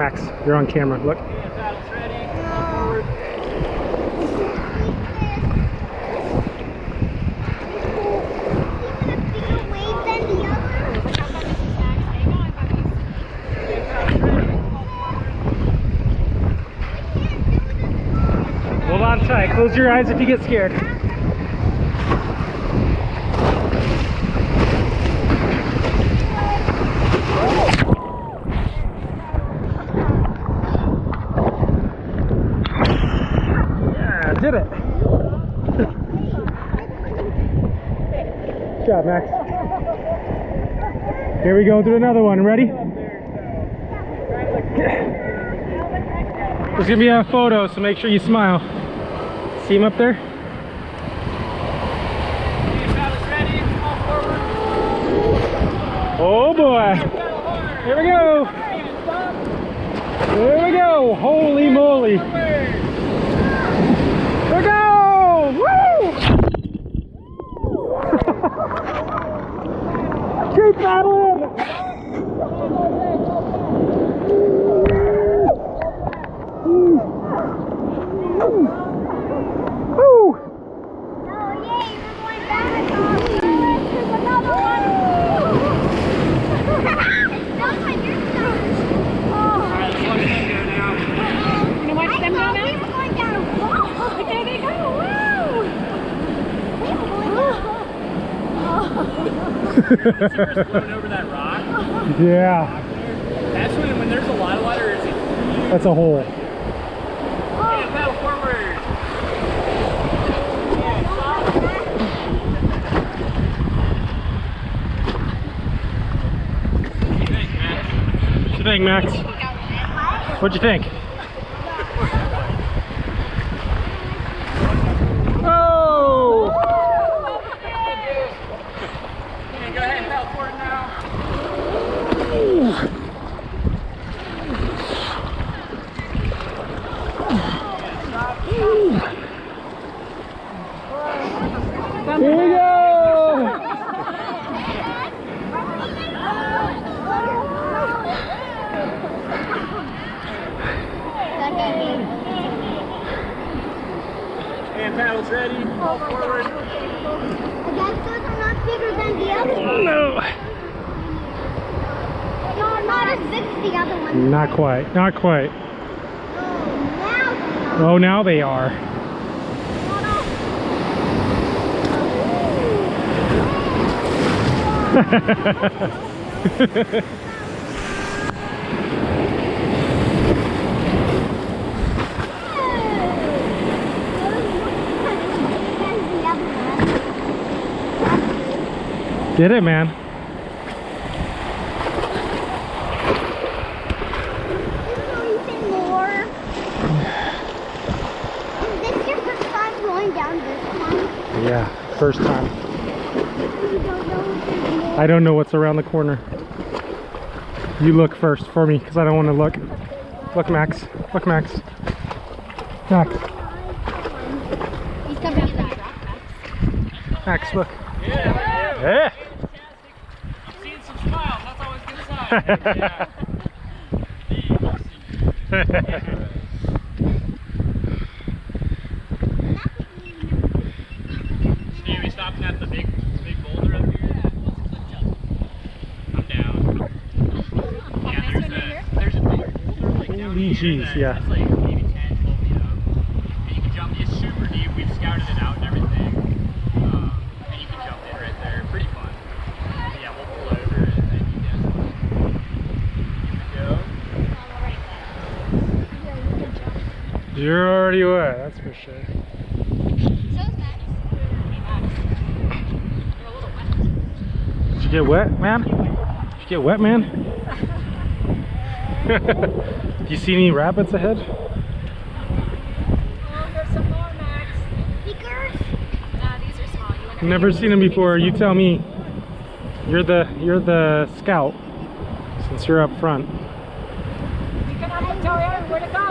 Max, you're on camera. Look. Paddles ready. Forward. Hold on tight. Close your eyes if you get scared. Yeah, did it. Good job, Max. Here we go through another one. Ready? There's gonna be a photo, so make sure you smile. See him up there? Oh boy! Here we go! Here we go! Holy moly! Here we go! Woo! Keep paddling! Floating over that rock. Yeah. That's when there's a lot of water. That's a hole. Yeah, paddle forward. What you think, Max? What'd you think? Oh! Go ahead and paddle forward now. Here we go! And paddles ready. All forward. I guess those are not bigger than the other ones. No! No, not as big as the other ones. Not quite. Not quite. Oh, now Oh, now they they are. are. Did it, man? Anything more? Is this your first time going down this one? Yeah, first time. You don't know if there's more. I don't know what's around the corner. You look first for me, because I don't want to look. Look, Max. Look, Max. Max. He's coming in that rock. Max, look. Yeah. Yeah. I'm seeing some smiles. That's always a good sign. Steve, we stopping at the big boulder up here? I'm down. Yeah, there's a big boulder like down Holy here. jeez, yeah. That's like maybe 10, 12 feet up. And you can jump, it's super deep. We've scouted it out and everything. And you can jump in right there. Pretty fun. Yeah, we'll pull over and then you guys go. You're already wet, that's for sure. Did you get wet, man? Did you get wet, man? Do you see any rabbits ahead? Oh, there's some more, Max. Beakers? Nah, these are small. Never seen them before. You tell me. You're the scout, since you're up front. You can have to tell everyone where to go.